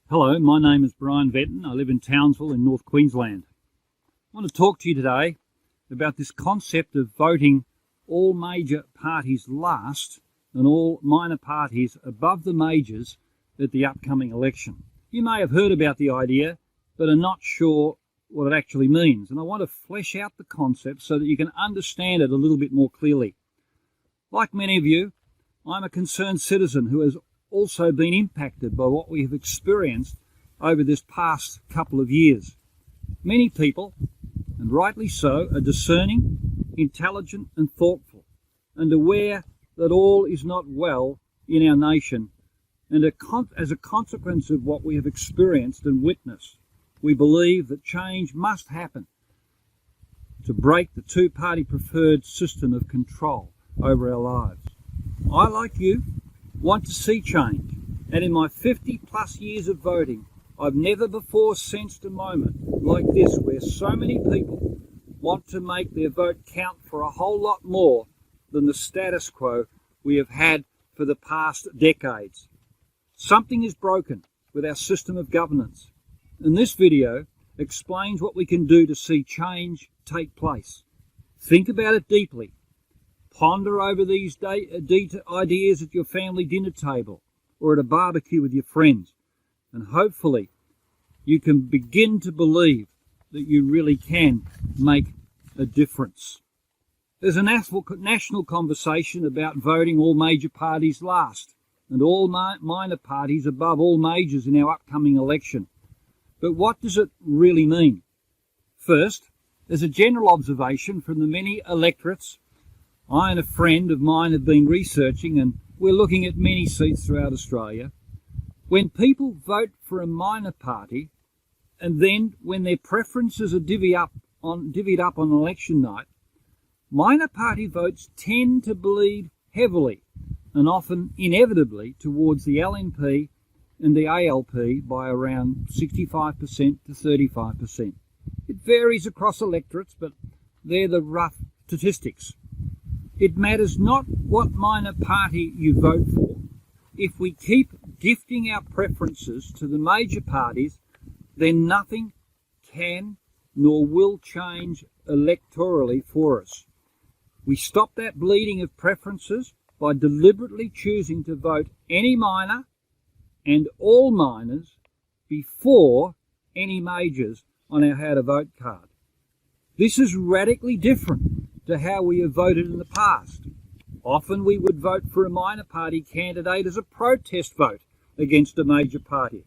Hello, my name is Brian Venten. I live in Townsville in North Queensland. I want to talk to you today about this concept of voting all major parties last and all minor parties above the majors at the upcoming election. You may have heard about the idea, but are not sure what it actually means. And I want to flesh out the concept so that you can understand it a little bit more clearly. Like many of you, I'm a concerned citizen who has also been impacted by what we have experienced over this past couple of years. Many people, and rightly so, are discerning, intelligent and thoughtful, and aware that all is not well in our nation, and as a consequence of what we have experienced and witnessed, we believe that change must happen to break the two-party preferred system of control over our lives. I, like you, want to see change, and in my 50 plus years of voting, I've never before sensed a moment like this where so many people want to make their vote count for a whole lot more than the status quo we have had for the past decades. Something is broken with our system of governance, and this video explains what we can do to see change take place. Think about it deeply. Ponder over these ideas at your family dinner table or at a barbecue with your friends, and hopefully you can begin to believe that you really can make a difference. There's a national conversation about voting all major parties last and all minor parties above all majors in our upcoming election. But what does it really mean? First, as a general observation from the many electorates I and a friend of mine have been researching, and we're looking at many seats throughout Australia, when people vote for a minor party and then when their preferences are divvied up on election night, minor party votes tend to bleed heavily and often inevitably towards the LNP and the ALP by around 65% to 35%. It varies across electorates, but they're the rough statistics. It matters not what minor party you vote for. If we keep gifting our preferences to the major parties, then nothing can nor will change electorally for us. We stop that bleeding of preferences by deliberately choosing to vote any minor and all minors before any majors on our how to vote card. This is radically different to how we have voted in the past. Often we would vote for a minor party candidate as a protest vote against a major party.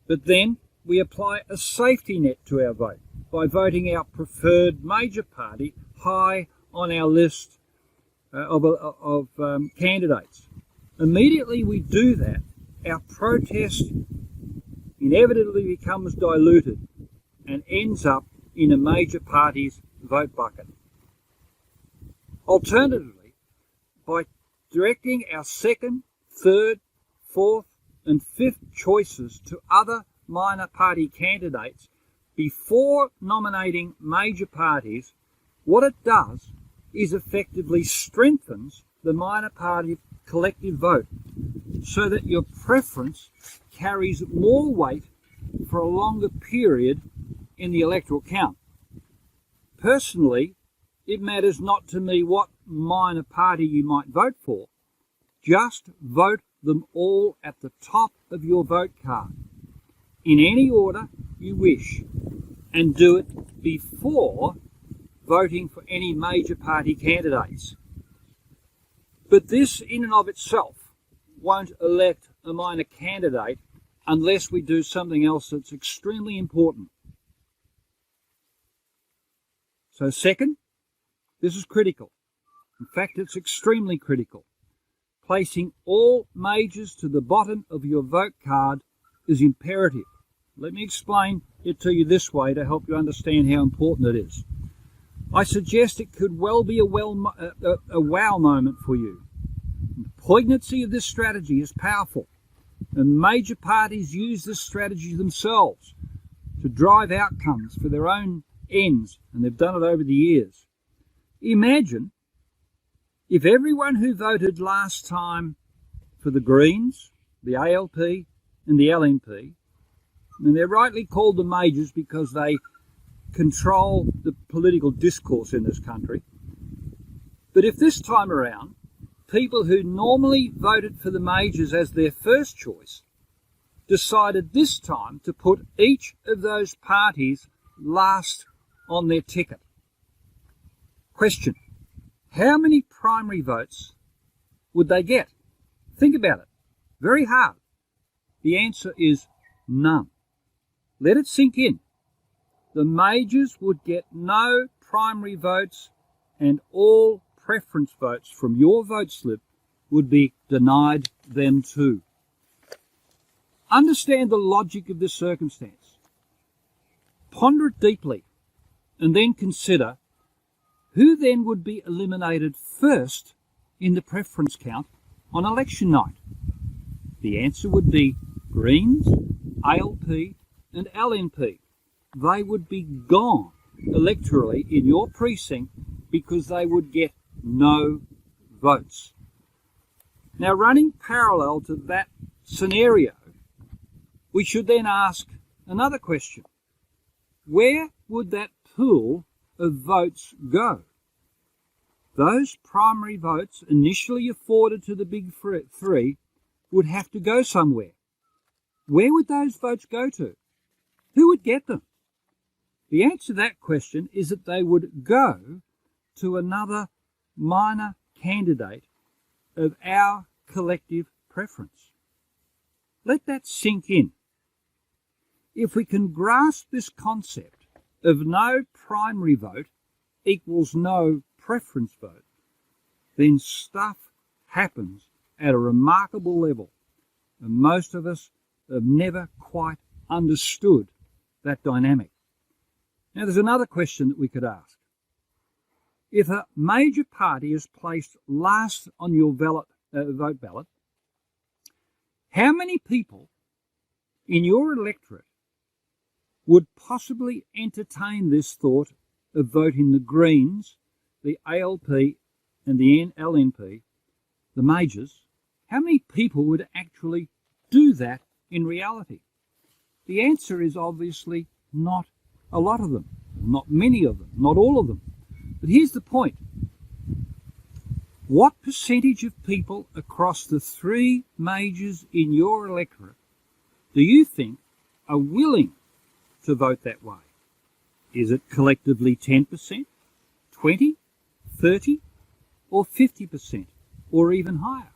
But then we apply a safety net to our vote by voting our preferred major party high on our list of candidates. Immediately we do that, our protest inevitably becomes diluted and ends up in a major party's vote bucket. Alternatively, by directing our second, third, fourth and fifth choices to other minor party candidates before nominating major parties, what it does is effectively strengthens the minor party collective vote so that your preference carries more weight for a longer period in the electoral count. Personally, it matters not to me what minor party you might vote for. Just vote them all at the top of your vote card, in any order you wish, and do it before voting for any major party candidates. But this in and of itself won't elect a minor candidate unless we do something else that's extremely important. So second, this is critical. In fact, it's extremely critical. Placing all majors to the bottom of your vote card is imperative. Let me explain it to you this way to help you understand how important it is. I suggest it could well be a wow moment for you. The poignancy of this strategy is powerful, and major parties use this strategy themselves to drive outcomes for their own ends, and they've done it over the years. Imagine if everyone who voted last time for the Greens, the ALP and the LNP And they're rightly called the majors because they control the political discourse in this country. But if this time around, people who normally voted for the majors as their first choice decided this time to put each of those parties last on their ticket. Question: how many primary votes would they get? Think about it. Very hard. The answer is none. Let it sink in. The majors would get no primary votes, and all preference votes from your vote slip would be denied them too. Understand the logic of this circumstance. Ponder it deeply, and then consider who then would be eliminated first in the preference count on election night. The answer would be Greens, ALP and LNP. They would be gone electorally in your precinct because they would get no votes. Now, running parallel to that scenario, we should then ask another question. Where would that pool of votes go? Those primary votes initially afforded to the big three would have to go somewhere. Where would those votes go to? Who would get them? The answer to that question is that they would go to another minor candidate of our collective preference. Let that sink in. If we can grasp this concept of no primary vote equals no preference vote, then stuff happens at a remarkable level, and most of us have never quite understood that dynamic. Now, there's another question that we could ask. If a major party is placed last on your vote ballot, how many people in your electorate would possibly entertain this thought of voting the Greens, the ALP and the LNP, the majors? How many people would actually do that in reality? The answer is obviously not a lot of them, not many of them, not all of them. But here's the point. What percentage of people across the three majors in your electorate do you think are willing to vote that way? Is it collectively 10%, 20, 30, or 50%, or even higher?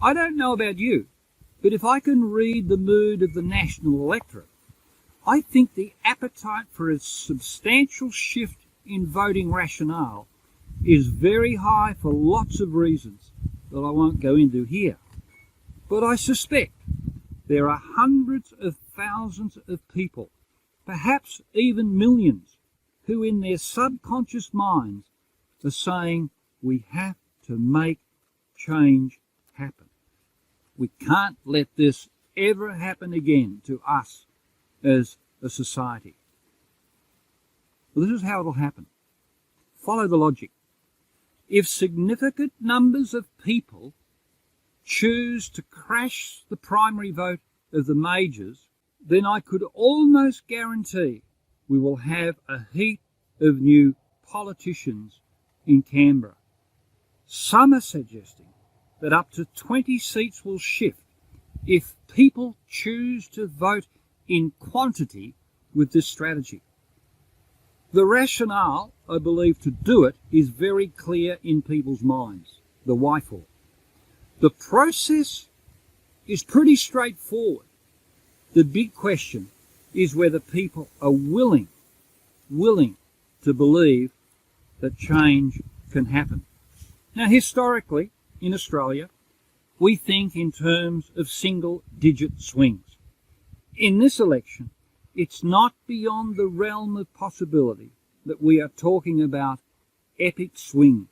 I don't know about you, but if I can read the mood of the national electorate, I think the appetite for a substantial shift in voting rationale is very high for lots of reasons that I won't go into here. But I suspect there are hundreds of thousands of people, perhaps even millions, who in their subconscious minds are saying, we have to make change happen. We can't let this ever happen again to us as a society. Well, this is how it'll happen. Follow the logic. If significant numbers of people choose to crash the primary vote of the majors, then I could almost guarantee we will have a heap of new politicians in Canberra. Some are suggesting that up to 20 seats will shift if people choose to vote in quantity with this strategy. The rationale, I believe, to do it is very clear in people's minds, the why for. The process is pretty straightforward. The big question is whether people are willing to believe that change can happen. Now, historically, in Australia, we think in terms of single-digit swings. In this election, it's not beyond the realm of possibility that we are talking about epic swings,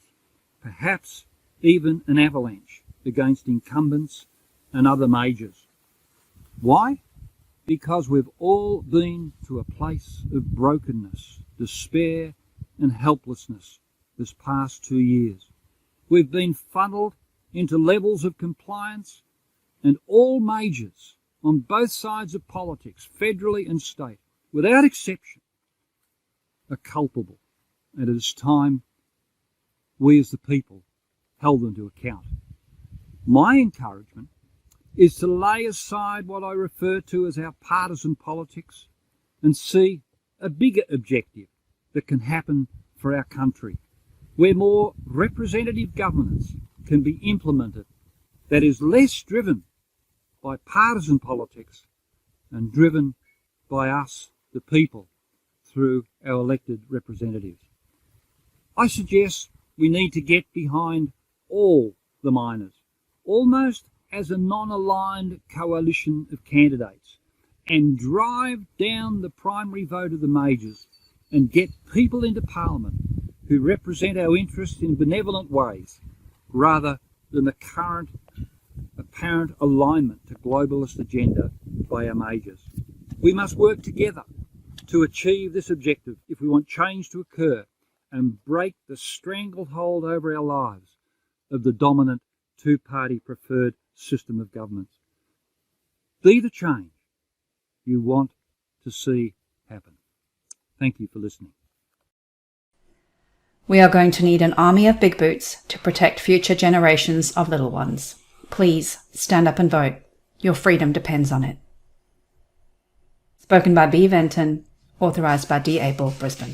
perhaps even an avalanche against incumbents and other majors. Why? Because we've all been to a place of brokenness, despair and helplessness this past 2 years. We've been funneled into levels of compliance, and all majors on both sides of politics, federally and state, without exception, are culpable, and it is time we as the people held them to account. My encouragement is to lay aside what I refer to as our partisan politics and see a bigger objective that can happen for our country, where more representative governance can be implemented that is less driven by partisan politics and driven by us, the people, through our elected representatives. I suggest we need to get behind all the minors, almost as a non-aligned coalition of candidates, and drive down the primary vote of the majors and get people into Parliament who represent our interests in benevolent ways, rather than the current apparent alignment to globalist agenda by our majors. We must work together to achieve this objective if we want change to occur and break the stranglehold over our lives of the dominant two-party preferred system of government. Be the change you want to see happen. Thank you for listening. We are going to need an army of big boots to protect future generations of little ones. Please stand up and vote. Your freedom depends on it. Spoken by B. Venten, authorised by D. Abel, Brisbane.